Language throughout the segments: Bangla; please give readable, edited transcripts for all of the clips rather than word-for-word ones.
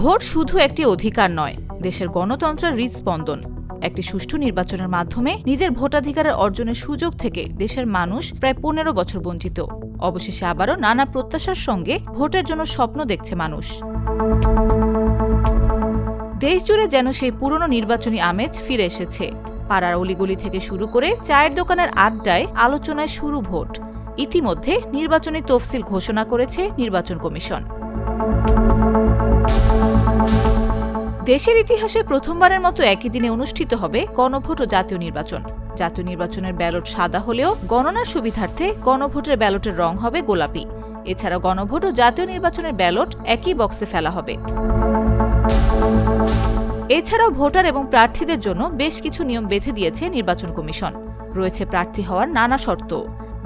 ভোট শুধু একটি অধিকার নয়, দেশের গণতন্ত্রের হৃদস্পন্দন। একটি সুষ্ঠু নির্বাচনের মাধ্যমে নিজের ভোটাধিকারের অর্জনের সুযোগ থেকে দেশের মানুষ প্রায় 15 বছর বঞ্চিত। অবশেষে আবারও নানা প্রত্যাশার সঙ্গে ভোটের জন্য স্বপ্ন দেখছে মানুষ। দেশজুড়ে যেন সেই পুরনো নির্বাচনী আমেজ ফিরে এসেছে। পাড়ার অলিগলি থেকে শুরু করে চায়ের দোকানের আড্ডায় আলোচনায় শুরু ভোট। ইতিমধ্যে নির্বাচনী তফসিল ঘোষণা করেছে নির্বাচন কমিশন। দেশের ইতিহাসে প্রথমবারের মতো একই দিনে অনুষ্ঠিত হবে গণভোট ও জাতীয় নির্বাচন। জাতীয় নির্বাচনের ব্যালট সাদা হলেও গণনার সুবিধার্থে গণভোটের ব্যালটের রং হবে গোলাপি। এছাড়া গণভোট ও জাতীয় নির্বাচনের ব্যালট একই বক্সে ফেলা হবে। এছাড়াও ভোটার এবং প্রার্থীদের জন্য বেশ কিছু নিয়ম বেঁধে দিয়েছে নির্বাচন কমিশন। রয়েছে প্রার্থী হওয়ার নানা শর্ত,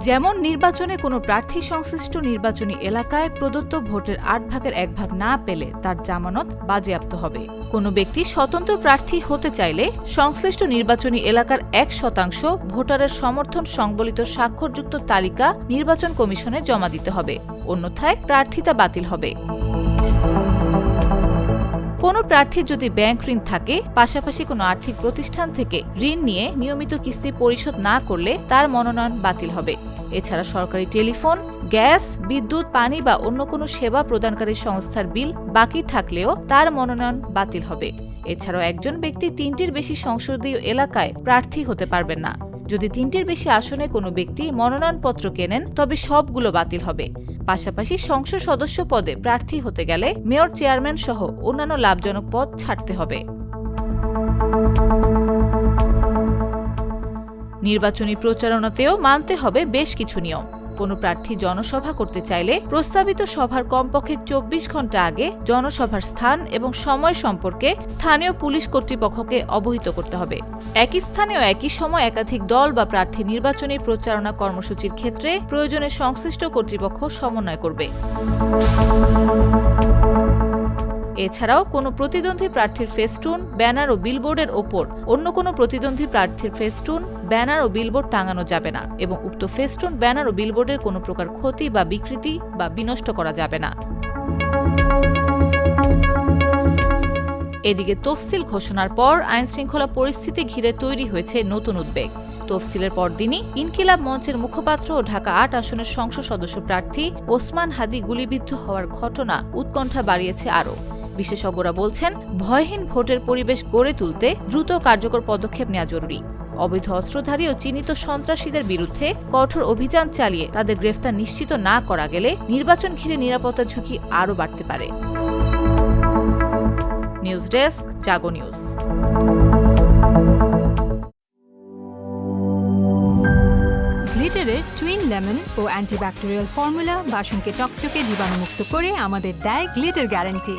যেমন নির্বাচনে কোনো প্রার্থী সংশ্লিষ্ট নির্বাচনী এলাকায় প্রদত্ত ভোটের 8 ভাগের 1 ভাগ না পেলে তার জামানত বাজেয়াপ্ত হবে। কোনো ব্যক্তি স্বতন্ত্র প্রার্থী হতে চাইলে সংশ্লিষ্ট নির্বাচনী এলাকার 1% ভোটারের সমর্থন সংবলিত স্বাক্ষরযুক্ত তালিকা নির্বাচন কমিশনে জমা দিতে হবে, অন্যথায় প্রার্থিতা বাতিল হবে। কোনো প্রার্থীর যদি ব্যাংক ঋণ থাকে, পাশাপাশি কোনো আর্থিক প্রতিষ্ঠান থেকে ঋণ নিয়ে নিয়মিত কিস্তি পরিশোধ না করলে তার মনোনয়ন বাতিল হবে। এছাড়া সরকারি টেলিফোন, গ্যাস, বিদ্যুৎ, পানি বা অন্য কোনো সেবা প্রদানকারী সংস্থার বিল বাকি থাকলেও তার মনোনয়ন বাতিল হবে। এছাড়াও একজন ব্যক্তি 3টির বেশি সংসদীয় এলাকায় প্রার্থী হতে পারবেন না। যদি 3টির বেশি আসনে কোনো ব্যক্তি মনোনয়নপত্র কেনেন, তবে সবগুলো বাতিল হবে। পাশাপাশি সংসদ সদস্য পদে প্রার্থী হতে গেলে মেয়র, চেয়ারম্যান সহ অন্যান্য লাভজনক পদ ছাড়তে হবে। নির্বাচনী প্রচারণাতেও মানতে হবে বেশ কিছু নিয়ম। কোনো প্রার্থী জনসভা করতে চাইলে প্রস্তাবিত সভার কমপক্ষে 24 ঘণ্টা আগে জনসভার স্থান এবং সময় সম্পর্কে স্থানীয় পুলিশ কর্তৃপক্ষকে অবহিত করতে হবে। একই স্থানে ও একই সময় একাধিক দল বা প্রার্থী নির্বাচনী প্রচারণা কর্মসূচির ক্ষেত্রে প্রয়োজনে সংশ্লিষ্ট কর্তৃপক্ষ সমন্বয় করবে। এছাড়াও কোনো প্রতিদ্বন্দ্বী প্রার্থীর ফেস্টুন, ব্যানার ও বিলবোর্ডের ওপর অন্য কোনো প্রতিদ্বন্দ্বী প্রার্থীর ফেস্টুন, ব্যানার ও বিলবোর্ড টাঙানো যাবে না এবং উক্ত ফেস্টুন, ব্যানার ও বিলবোর্ডের কোনো প্রকার ক্ষতি বা বিকৃতি বা বিনষ্ট করা যাবে না। এদিকে তফসিল ঘোষণার পর আইনশৃঙ্খলা পরিস্থিতি ঘিরে তৈরি হয়েছে নতুন উদ্বেগ। তফসিলের পরদিনই ইনকিলাব মঞ্চের মুখপাত্র ও ঢাকা 8 আসনের সংসদ সদস্য প্রার্থী ওসমান হাদি গুলিবিদ্ধ হওয়ার ঘটনা উৎকণ্ঠা বাড়িয়েছে আরও। বিশেষজ্ঞরা বলছেন, ভয়হীন ভোটের পরিবেশ গড়ে তুলতে দ্রুত কার্যকর পদক্ষেপ নেওয়া জরুরি। অবৈধ অস্ত্রধারী ও চিহ্নিত সন্ত্রাসীদের বিরুদ্ধে কঠোর অভিযান চালিয়ে তাদের গ্রেফতার নিশ্চিত না করা গেলে নির্বাচন ঘিরে নিরাপত্তা ঝুঁকি আরও বাড়তে পারে। নিউজ ডেস্ক, জাগো নিউজ। গ্লিটারের টুইন লেমন ও অ্যান্টিব্যাকটেরিয়াল ফর্মুলা বাসনকে চকচকে জীবাণুমুক্ত করে আমাদের দেয় গ্লিটার গ্যারান্টি।